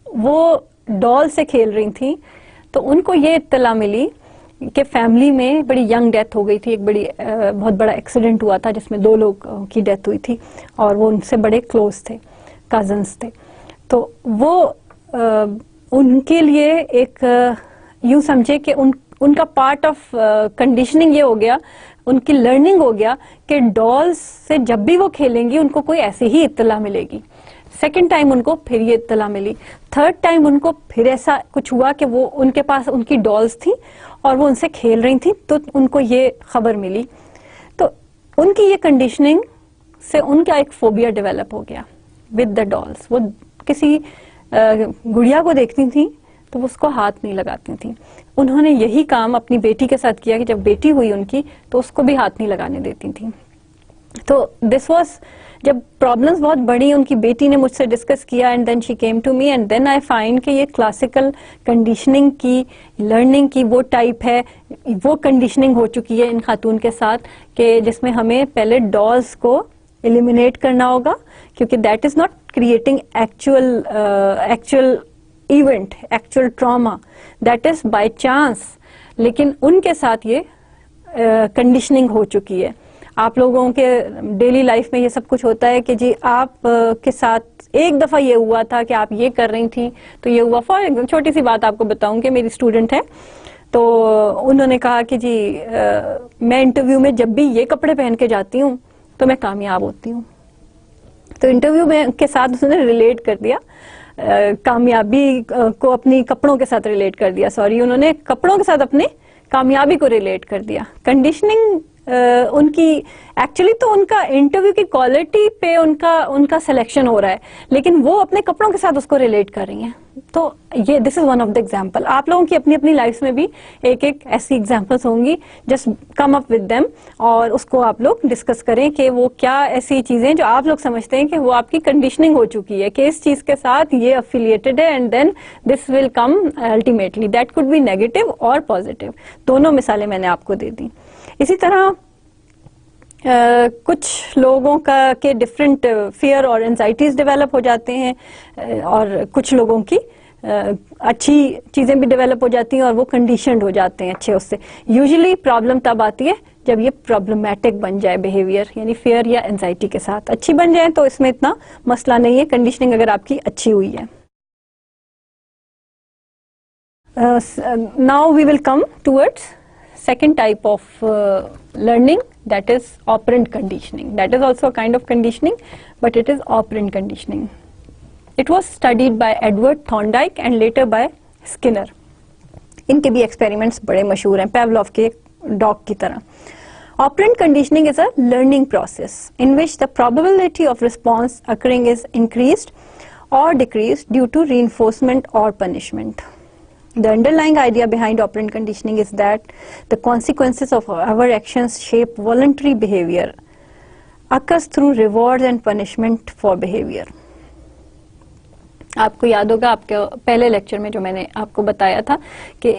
वो डॉल से खेल रही थी तो उनको ये इत्तला मिली कि फैमिली में बड़ी यंग डेथ हो गई थी। एक बहुत बड़ा एक्सीडेंट हुआ था जिसमें 2 लोग की डेथ हुई थी और वो उनसे बड़े क्लोज थे, कजन्स थे। तो वो उनके लिए एक यूं समझे कि उनका पार्ट ऑफ कंडीशनिंग ये हो गया, उनकी लर्निंग हो गया कि डॉल्स से जब भी वो खेलेंगी उनको कोई ऐसी ही इत्तला मिलेगी। सेकेंड टाइम उनको फिर ये इत्तला मिली। थर्ड टाइम उनको फिर ऐसा कुछ हुआ कि वो उनके पास उनकी डॉल्स थी और वो उनसे खेल रही थी तो उनको ये खबर मिली। तो उनकी ये कंडीशनिंग से उनका एक फोबिया डेवलप हो गया विद द डॉल्स। वो किसी गुड़िया को देखती थी तो वो उसको हाथ नहीं लगाती थी। उन्होंने यही काम अपनी बेटी के साथ किया कि जब बेटी हुई उनकी तो उसको भी हाथ नहीं लगाने देती थी। तो दिस वाज जब प्रॉब्लम्स बहुत बड़ी, उनकी बेटी ने मुझसे डिस्कस किया and then she came to me and then I find कि ये क्लासिकल कंडीशनिंग की, लर्निंग की वो टाइप है, वो कंडीशनिंग हो चुकी है इन खातून के साथ कि जिसमें हमें पहले डॉल्स को एलिमिनेट करना होगा क्योंकि that is not creating actual event, actual trauma, that is by chance. लेकिन उनके साथ ये कंडीशनिंग हो चुकी है। आप लोगों के डेली लाइफ में ये सब कुछ होता है कि जी आप के साथ एक दफा ये हुआ था कि आप ये कर रही थी तो ये हुआ। फॉर छोटी सी बात आपको बताऊं कि मेरी स्टूडेंट है तो उन्होंने कहा कि जी मैं इंटरव्यू में जब भी ये कपड़े पहन के जाती हूँ तो मैं कामयाब होती हूँ। तो इंटरव्यू में के साथ उसने रिलेट कर दिया, कामयाबी को अपनी कपड़ों के साथ रिलेट कर दिया। सॉरी, उन्होंने कपड़ों के साथ अपनी कामयाबी को रिलेट कर दिया। कंडीशनिंग उनकी एक्चुअली तो उनका इंटरव्यू की क्वालिटी पे उनका सिलेक्शन हो रहा है, लेकिन वो अपने कपड़ों के साथ उसको रिलेट कर रही हैं। तो ये this is one of the example. आप लोगों की अपनी अपनी लाइफ में भी एक एक ऐसी एग्जांपल्स होंगी। Just come up with them और उसको आप लोग डिस्कस करें कि वो क्या ऐसी चीजें जो आप लोग समझते हैं कि वो आपकी कंडीशनिंग हो चुकी है कि इस चीज के साथ ये अफिलिएटेड है and then this will come ultimately. That could be negative और पॉजिटिव, दोनों मिसालें मैंने आपको दे दी। इसी तरह कुछ लोगों का के डिफरेंट फियर और एंजाइटीज डेवलप हो जाते हैं और कुछ लोगों की अच्छी चीजें भी डेवलप हो जाती हैं और वो कंडीशनड हो जाते हैं अच्छे उससे। यूजुअली प्रॉब्लम तब आती है जब ये प्रॉब्लमैटिक बन जाए बिहेवियर, यानी फियर या एंजाइटी के साथ। अच्छी बन जाए तो इसमें इतना मसला नहीं है, कंडीशनिंग अगर आपकी अच्छी हुई है। Now we will come towards second type of learning, that is operant conditioning. That is also a kind of conditioning, but it is operant conditioning. It was studied by Edward Thorndike and later by Skinner. इनके भी experiments बड़े मशहूर हैं, Pavlov के dog की तरह। Operant conditioning is a learning process in which the probability of response occurring is increased or decreased due to reinforcement or punishment. The underlying idea behind operant conditioning is that the consequences of our actions shape voluntary behavior, occurs through rewards and punishment for behavior. आपको याद होगा आपके पहले lecture में जो मैंने आपको बताया था कि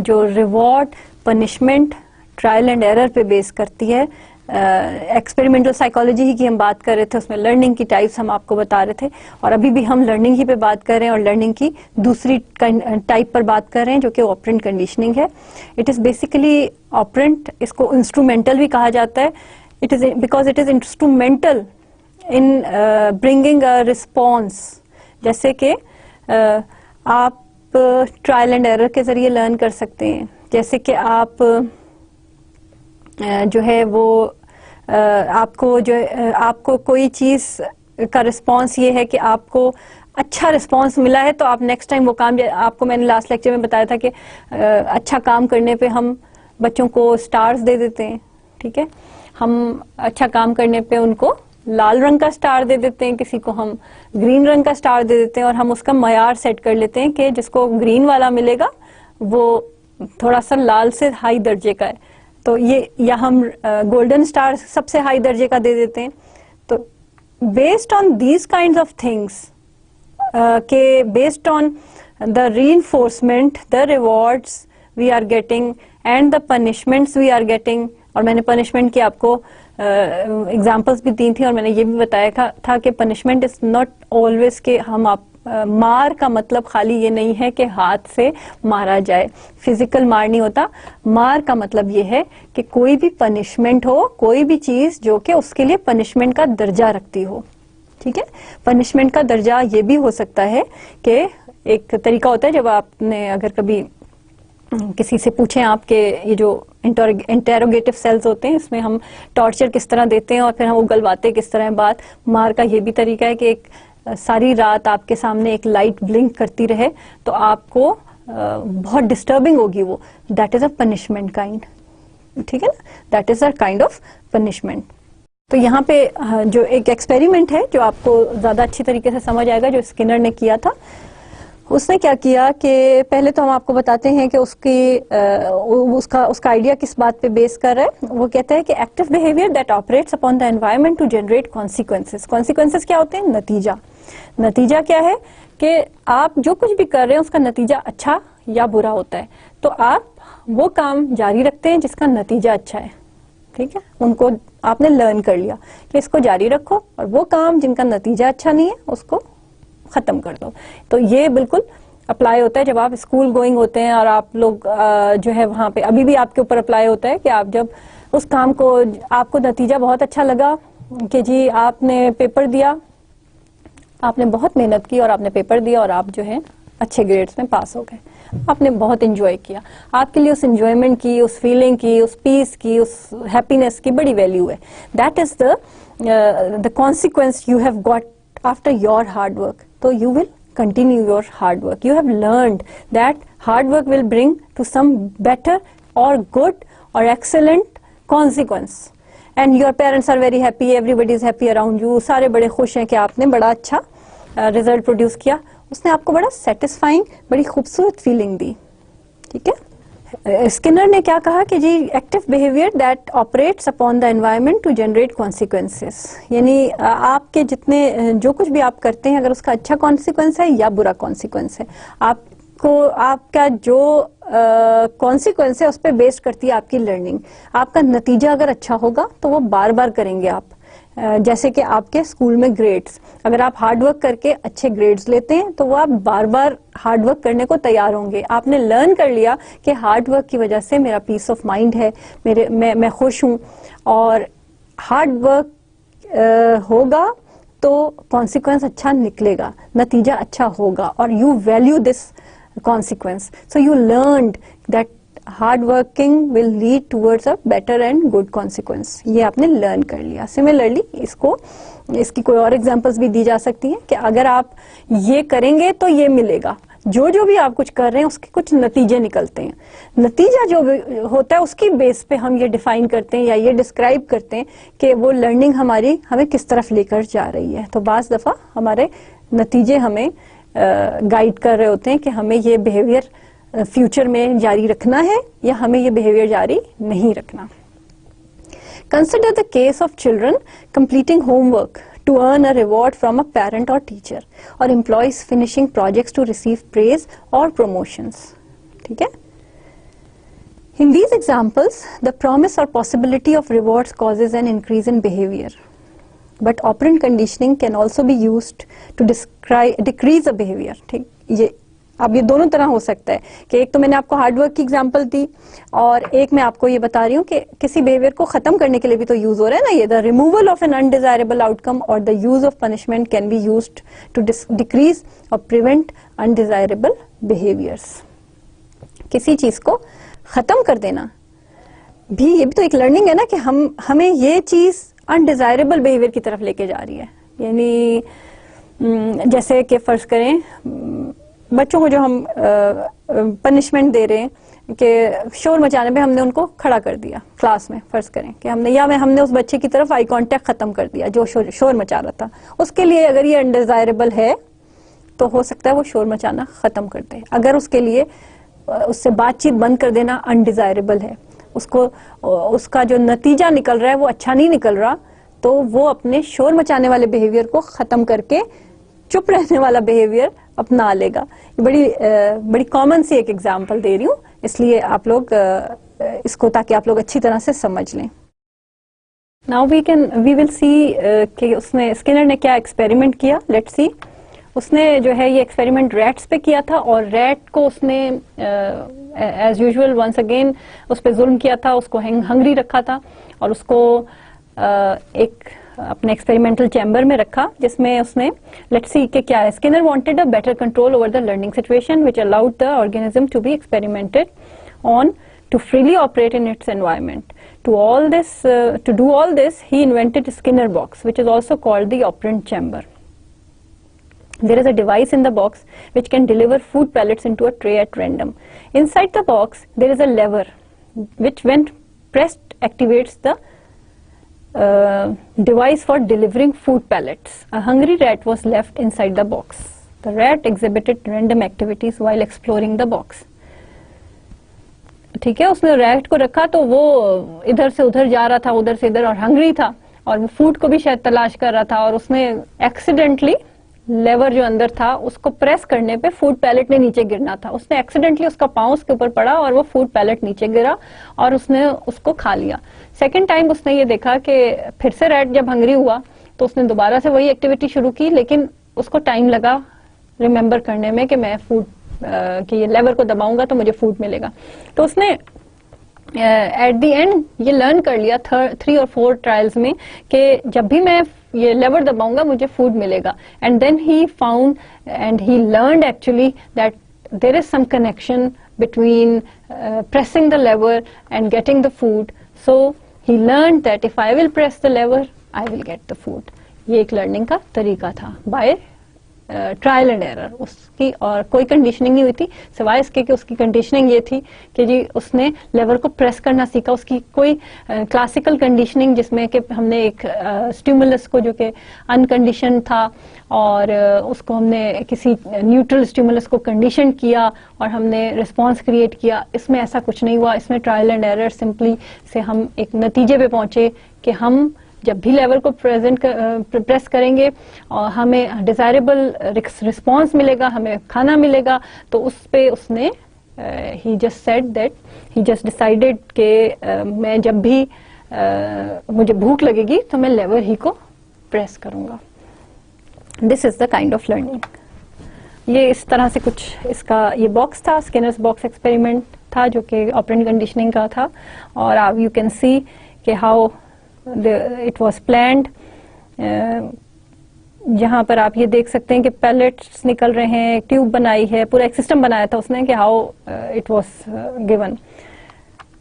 जो reward, punishment, trial and error पे बेस करती है। एक्सपेरिमेंटल साइकोलॉजी ही की हम बात कर रहे थे, उसमें लर्निंग की टाइप्स हम आपको बता रहे थे और अभी भी हम लर्निंग ही पे बात कर रहे हैं और लर्निंग की दूसरी टाइप पर बात कर रहे हैं जो कि ऑपरेंट कंडीशनिंग है। इट इज बेसिकली ऑपरेंट, इसको इंस्ट्रूमेंटल भी कहा जाता है। It is because it is instrumental in bringing a response. जैसे कि आप ट्रायल एंड एरर के जरिए लर्न कर सकते हैं, जैसे कि आप जो है वो आपको कोई चीज का रिस्पांस ये है कि आपको अच्छा रिस्पांस मिला है तो आप नेक्स्ट टाइम वो काम, आपको मैंने लास्ट लेक्चर में बताया था कि अच्छा काम करने पे हम बच्चों को स्टार्स दे देते हैं, ठीक है। हम अच्छा काम करने पे उनको लाल रंग का स्टार दे देते हैं, किसी को हम ग्रीन रंग का स्टार दे देते हैं, और हम उसका मयार सेट कर लेते हैं कि जिसको ग्रीन वाला मिलेगा वो थोड़ा सा लाल से हाई दर्जे का है, तो ये, या हम गोल्डन स्टार सबसे हाई दर्जे का दे देते हैं। तो based on these kind of things के based on the reinforcement, the rewards we are getting and the punishments we are getting, और मैंने पनिशमेंट की आपको एग्जाम्पल्स भी दी थी, और मैंने ये भी बताया था कि पनिशमेंट इज नॉट ऑलवेज के हम आप मार का मतलब खाली ये नहीं है कि हाथ से मारा जाए, फिजिकल मार नहीं होता। मार का मतलब ये है कि कोई भी पनिशमेंट हो, कोई भी चीज जो कि उसके लिए पनिशमेंट का दर्जा रखती हो, ठीक है। पनिशमेंट का दर्जा ये भी हो सकता है कि एक तरीका होता है, जब आपने अगर कभी किसी से पूछें आपके ये जो इंटेरोगेटिव सेल्स होते हैं, इसमें हम टॉर्चर किस तरह देते हैं और फिर हम उगलवाते किस तरह है बात। मार का ये भी तरीका है कि एक सारी रात आपके सामने एक लाइट ब्लिंक करती रहे तो आपको बहुत डिस्टर्बिंग होगी वो, that is a punishment kind, ठीक है ना, that is a kind of punishment. तो यहाँ पे जो एक एक्सपेरिमेंट है जो आपको ज्यादा अच्छी तरीके से समझ आएगा, जो स्किनर ने किया था। उसने क्या किया कि पहले तो हम आपको बताते हैं कि उसका आइडिया किस बात पे बेस कर रहा है। वो कहता है कि active behaviour that operates upon the environment to generate consequences. Consequences क्या होते हैं? नतीजा। नतीजा क्या है कि आप जो कुछ भी कर रहे हैं उसका नतीजा अच्छा या बुरा होता है, तो आप वो काम जारी रखते हैं जिसका नतीजा अच्छा है, ठीक है। उनको आपने लर्न कर लिया कि इसको जारी रखो, और वो काम जिनका नतीजा अच्छा नहीं है उसको खत्म कर दो। तो ये बिल्कुल अप्लाई होता है जब आप स्कूल गोइंग होते हैं और आप लोग जो है वहां पे अभी भी आपके ऊपर अप्लाई होता है कि आप जब उस काम को, आपको नतीजा बहुत अच्छा लगा कि जी आपने पेपर दिया, आपने बहुत मेहनत की और आपने पेपर दिया और आप जो है अच्छे ग्रेड्स में पास हो गए, आपने बहुत एंजॉय किया, आपके लिए उस एंजॉयमेंट की, उस फीलिंग की, उस पीस की, उस हैप्पीनेस की बड़ी वैल्यू है। That is the consequence you have got after your hard work. So you will continue your hard work. You have learned that hard work will bring to some better or good or excellent consequence. And your parents are very happy, everybody is happy around you. सारे बड़े खुश हैं कि आपने बड़ा अच्छा result produce किया। उसने आपको बड़ा सेटिस्फाइंग, बड़ी खूबसूरत फीलिंग दी, ठीक है। स्किनर ने क्या कहा कि जी active behaviour that operates upon the environment to generate consequences, यानी आपके जितने जो कुछ भी आप करते हैं अगर उसका अच्छा कॉन्सिक्वेंस है या बुरा कॉन्सिक्वेंस है, आपको आपका जो कॉन्सिक्वेंस है उस पर बेस्ड करती है आपकी लर्निंग। आपका नतीजा अगर अच्छा होगा तो वो बार बार करेंगे आप। जैसे कि आपके स्कूल में ग्रेड्स, अगर आप हार्डवर्क करके अच्छे ग्रेड्स लेते हैं तो वो आप बार बार हार्डवर्क करने को तैयार होंगे। आपने लर्न कर लिया कि हार्डवर्क की वजह से मेरा पीस ऑफ माइंड है, मैं खुश हूं, और हार्डवर्क होगा तो कॉन्सिक्वेंस अच्छा निकलेगा, नतीजा अच्छा होगा, और you value this consequence. So you learned that hard working will lead towards a better and good consequence. ये आपने learn कर लिया। Similarly इसकी कोई और examples भी दी जा सकती हैं कि अगर आप ये करेंगे तो ये मिलेगा। जो भी आप कुछ कर रहे हैं उसके कुछ नतीजे निकलते हैं। नतीजा जो होता है उसकी बेस पे हम ये डिफाइन करते हैं या ये डिस्क्राइब करते हैं कि वो लर्निंग हमें किस तरफ लेकर जा रही है। तो बाज़ दफा हमारे नतीजे हमें गाइड कर रहे होते हैं कि हमें ये बिहेवियर फ्यूचर में जारी रखना है या हमें ये बिहेवियर जारी नहीं रखना। Consider the case of children completing homework to earn a reward from a parent और टीचर, और employees finishing projects to receive praise और प्रमोशंस, ठीक है। In these examples, the promise or possibility of rewards causes an increase in behavior. But operant conditioning can also be used to decrease a behavior. ठीक, ये अब ये दोनों तरह हो सकता है कि एक तो मैंने आपको हार्डवर्क की एग्जांपल दी और एक मैं आपको ये बता रही हूँ कि किसी बिहेवियर को खत्म करने के लिए भी तो यूज हो रहा है ना ये। The removal of an undesirable outcome और the use of punishment can be used to decrease और प्रिवेंट अनडिजायरेबल बिहेवियर्स। किसी चीज को खत्म कर देना भी ये भी तो एक लर्निंग है ना कि हमें ये चीज अनडिजायरेबल बिहेवियर की तरफ लेके जा रही है। यानी जैसे कि फर्ज करें बच्चों को जो हम पनिशमेंट दे रहे हैं, कि शोर मचाने पे हमने उनको खड़ा कर दिया क्लास में, फर्ज करें कि हमने उस बच्चे की तरफ आई कांटेक्ट खत्म कर दिया जो शोर मचा रहा था। उसके लिए अगर ये अनडिजायरेबल है तो हो सकता है वो शोर मचाना खत्म कर दे। अगर उसके लिए उससे बातचीत बंद कर देना अनडिजायरेबल है, उसका जो नतीजा निकल रहा है वो अच्छा नहीं निकल रहा, तो वो अपने शोर मचाने वाले बिहेवियर को खत्म करके चुप रहने वाला बिहेवियर अपना लेगा। ये बड़ी कॉमन सी एक एग्जांपल दे रही हूँ, इसलिए आप लोग इसको, ताकि आप लोग अच्छी तरह से समझ लें। नाउ वी विल सी कि उसने स्किनर ने क्या एक्सपेरिमेंट किया। Let's see. उसने जो है ये एक्सपेरिमेंट रैट्स पे किया था, और रैट को उसने एज यूजुअल वंस अगेन उस पर जुल्म किया था, उसको हंग्री रखा था और उसको एक अपने एक्सपेरिमेंटल चैम्बर में रखा, जिसमें उसने लेट्स सी कि क्या है। Skinner wanted a better control over the learning situation which allowed the organism to be experimented on to freely operate in its environment. To do all this, he invented Skinner box, which is also called the operant chamber. There is a device in the box which can deliver food pellets into a tray at random. Inside the box, there is a lever which, when pressed, activates the device for delivering food pellets. A hungry rat was left inside the box. The rat exhibited random activities while exploring the box. ठीक है, उसने rat को रखा तो वो इधर से उधर जा रहा था, उधर से इधर, और हंग्री था, और वो फूड को भी शायद तलाश कर रहा था, और उसने एक्सीडेंटली लेवर जो अंदर था उसको प्रेस करने पे फूड पैलेट ने नीचे गिरना था। उसने एक्सीडेंटली उसका पांव उसके ऊपर पड़ा और वो फूड पैलेट नीचे गिरा और उसने उसको खा लिया। सेकेंड टाइम उसने ये देखा कि फिर से रैट जब हंग्री हुआ तो उसने दोबारा से वही एक्टिविटी शुरू की, लेकिन उसको टाइम लगा रिमेम्बर करने में कि मैं फूड कि ये लेवर को दबाऊंगा तो मुझे फूड मिलेगा। तो उसने एट द एंड ये लर्न कर लिया 3 और 4 ट्रायल्स में कि जब भी मैं ये लेवर दबाऊंगा मुझे फूड मिलेगा। And then he found and he learned actually that there is some connection between pressing the lever and getting the food. So he learned that if I will press the lever, I will get the food. ये एक learning का तरीका था by trial and error उसकी, और कोई conditioning नहीं हुई थी सिवाय इसके कि उसकी कंडीशनिंग ये थी कि जी उसने लेवर को प्रेस करना सीखा। उसकी कोई क्लासिकल कंडीशनिंग जिसमें कि हमने एक स्टिमुलस को जो कि अनकंडीशन था और उसको हमने किसी न्यूट्रल स्टिमुलस को कंडीशन किया और हमने रिस्पांस क्रिएट किया, इसमें ऐसा कुछ नहीं हुआ। इसमें ट्रायल एंड एरर सिंपली से हम एक नतीजे पे पहुंचे कि हम जब भी लेवल को प्रेस करेंगे और हमें डिजायरेबल रिस्पांस मिलेगा, हमें खाना मिलेगा, तो उस पे उसने he just said that he just decided कि मैं जब भी मुझे भूख लगेगी तो मैं लेवर ही को प्रेस करूंगा। This is the kind of learning. ये इस तरह से कुछ इसका ये बॉक्स था, स्किनर्स बॉक्स एक्सपेरिमेंट था जो कि ऑपरेंट कंडीशनिंग का था, और आप यू कैन सी कि हाउ it was planned। जहां पर आप ये देख सकते हैं कि पैलेट्स निकल रहे हैं, एक ट्यूब बनाई है, पूरा एक सिस्टम बनाया था उसने कि हाउ इट वाज गिवन।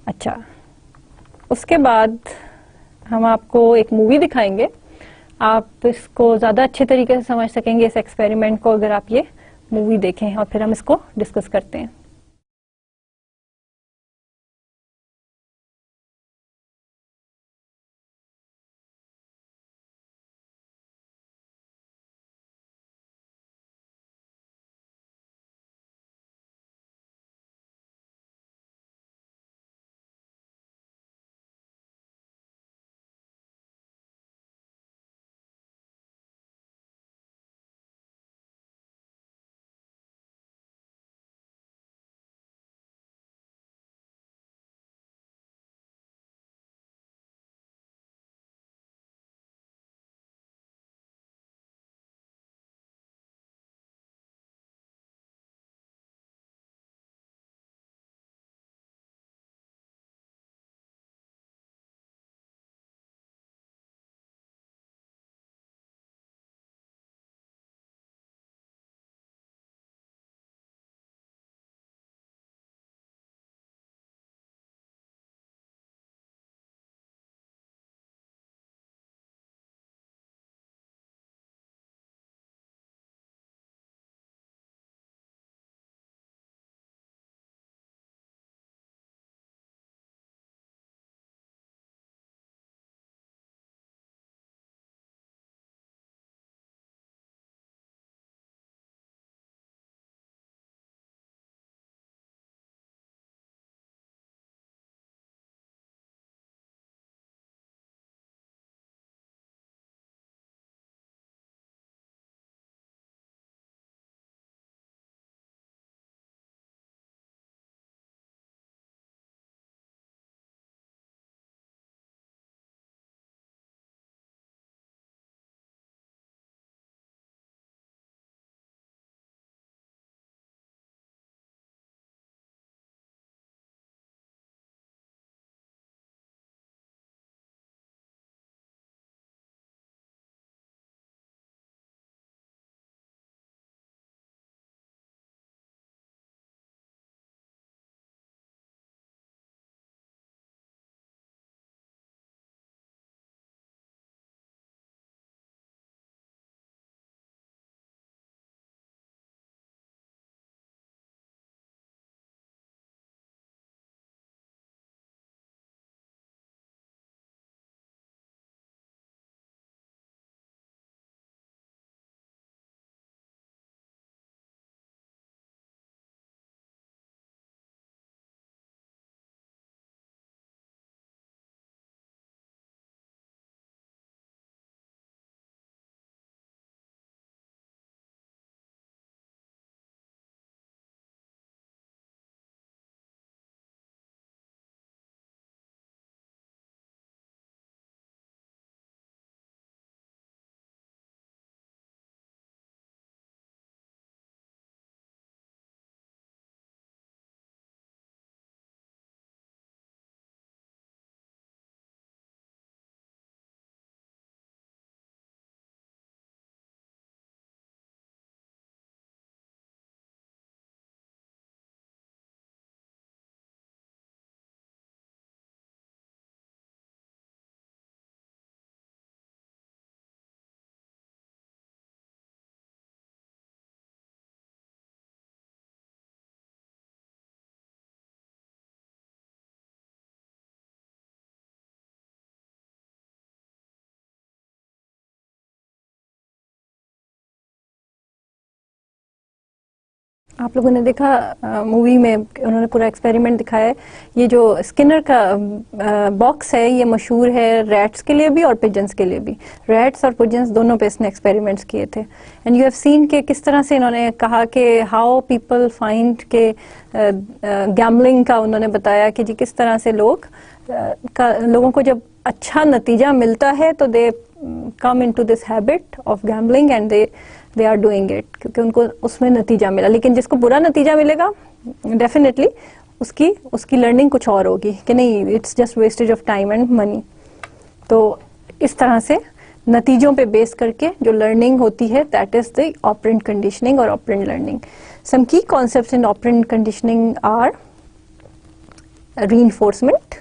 अच्छा, उसके बाद हम आपको एक मूवी दिखाएंगे, आप इसको ज्यादा अच्छे तरीके से समझ सकेंगे इस एक्सपेरिमेंट को अगर आप ये मूवी देखें, और फिर हम इसको डिस्कस करते हैं। आप लोगों ने देखा मूवी में उन्होंने पूरा एक्सपेरिमेंट दिखाया है। ये जो स्किनर का बॉक्स है ये मशहूर है रैट्स के लिए भी और पिजन्स के लिए भी। रैट्स और पिजन्स दोनों पे इसने एक्सपेरिमेंट्स किए थे एंड यू हैव सीन कि किस तरह से इन्होंने कहा कि हाउ पीपल फाइंड के गैम्बलिंग का उन्होंने बताया कि जी किस तरह से लोगों को जब अच्छा नतीजा मिलता है तो they come into this habit of gambling and they are doing it, क्योंकि उनको उसमें नतीजा मिला। लेकिन जिसको बुरा नतीजा मिलेगा डेफिनेटली उसकी लर्निंग कुछ और होगी कि नहीं, it's just wastage of time and money. तो इस तरह से नतीजों पे बेस करके जो लर्निंग होती है that is the operant conditioning और operant learning. Some key concepts in operant conditioning are reinforcement.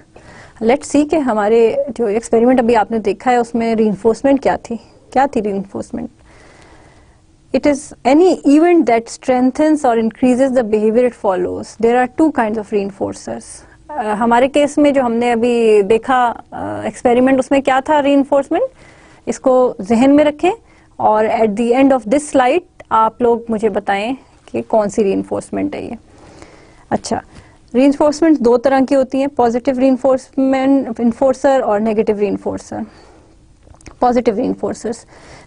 Let's see कि हमारे जो एक्सपेरिमेंट अभी आपने देखा है उसमें रीइंफोर्समेंट क्या थी reinforcement. It is any event that strengthens or increases the behavior it follows. There are two kinds of reinforcers. हमारे केस में जो हमने अभी देखा एक्सपेरिमेंट उसमें क्या था reinforcement, इसको जहन में रखें और at the end of this slide आप लोग मुझे बताएं कि कौन सी reinforcement है ये। अच्छा, reinforcement दो तरह की होती हैं, positive reinforcer और negative reinforcer. Positive reinforcers.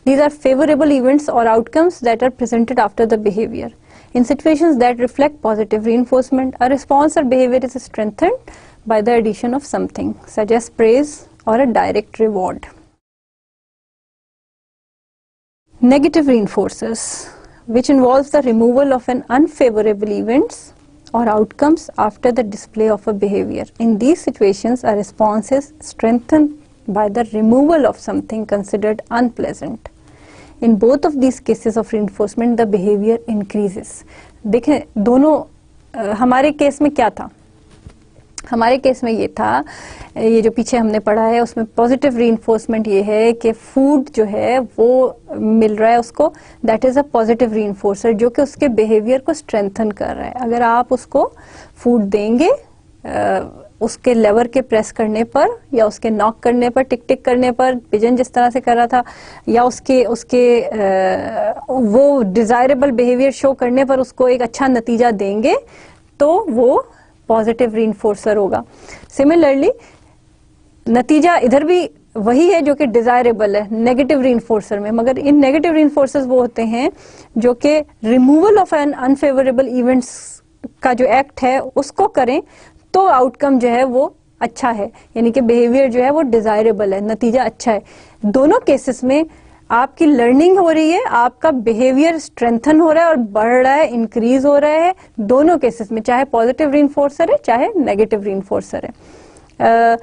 These are favorable events or outcomes that are presented after the behavior. In situations that reflect positive reinforcement, a response or behavior is strengthened by the addition of something, such as praise or a direct reward. Negative reinforcers, which involves the removal of an unfavorable events or outcomes after the display of a behavior. In these situations, a response is strengthened by the removal of something considered unpleasant. In both of these cases of reinforcement, the behavior increases. देखें दोनों हमारे case में क्या था, हमारे case में ये था, ये जो पीछे हमने पढ़ा है उसमें पॉजिटिव रीइंफोर्समेंट ये है कि फूड जो है वो मिल रहा है उसको, दैट इज अ पॉजिटिव रीइंफोर्सर जो कि उसके बिहेवियर को स्ट्रेंथन कर रहा है। अगर आप उसको फूड देंगे उसके लेवर के प्रेस करने पर या उसके नॉक करने पर, टिक टिक करने पर, पिजन जिस तरह से कर रहा था, या उसके वो डिजायरेबल बिहेवियर शो करने पर उसको एक अच्छा नतीजा देंगे तो वो पॉजिटिव रीइंफोर्सर होगा। सिमिलरली नतीजा इधर भी वही है जो कि डिजायरेबल है नेगेटिव रीइंफोर्सर में, मगर इन नेगेटिव रीइंफोर्सर्स वो होते हैं जो कि removal of an unfavourable events का जो एक्ट है उसको करें तो आउटकम जो है वो अच्छा है, यानी कि बिहेवियर जो है वो डिजायरेबल है, नतीजा अच्छा है। दोनों केसेस में आपकी लर्निंग हो रही है, आपका बिहेवियर स्ट्रेंथन हो रहा है और बढ़ रहा है, इंक्रीज हो रहा है दोनों केसेस में, चाहे पॉजिटिव रीइंफोर्सर है चाहे नेगेटिव रीइंफोर्सर है।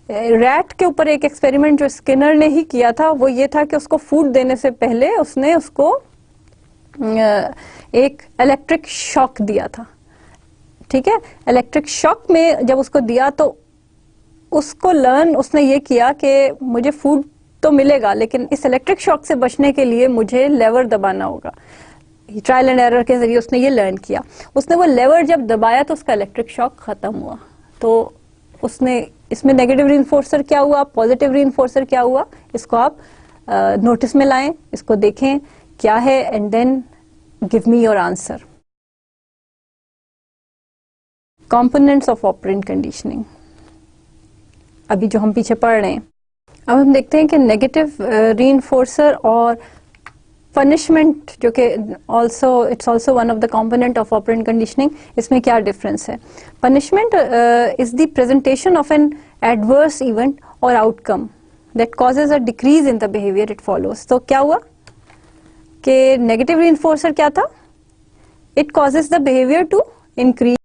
रैट के ऊपर एक एक्सपेरिमेंट जो स्किनर ने ही किया था वो ये था कि उसको फूड देने से पहले उसने उसको एक इलेक्ट्रिक शॉक दिया था। ठीक है, इलेक्ट्रिक शॉक में जब उसको दिया तो उसको उसने ये किया कि मुझे फूड तो मिलेगा लेकिन इस इलेक्ट्रिक शॉक से बचने के लिए मुझे लेवर दबाना होगा। ट्रायल एंड एरर के जरिए उसने ये लर्न किया। उसने वो लेवर जब दबाया तो उसका इलेक्ट्रिक शॉक खत्म हुआ। तो उसने इसमें नेगेटिव रीइंफोर्सर क्या हुआ, पॉजिटिव रीइंफोर्सर क्या हुआ, इसको आप नोटिस में लाएं, इसको देखें क्या है and then give me your answer. Components of operant conditioning अभी जो हम पीछे पढ़ रहे हैं, अब हम देखते हैं कि नेगेटिव रीइंफोर्सर और पनिशमेंट जो कि it's also one of the component of operant conditioning, इसमें क्या डिफरेंस है। Punishment is the presentation of an adverse event और outcome that causes a decrease in the behaviour it follows. तो क्या हुआ कि नेगेटिव रीइंफोर्सर क्या था, it causes the behaviour to increase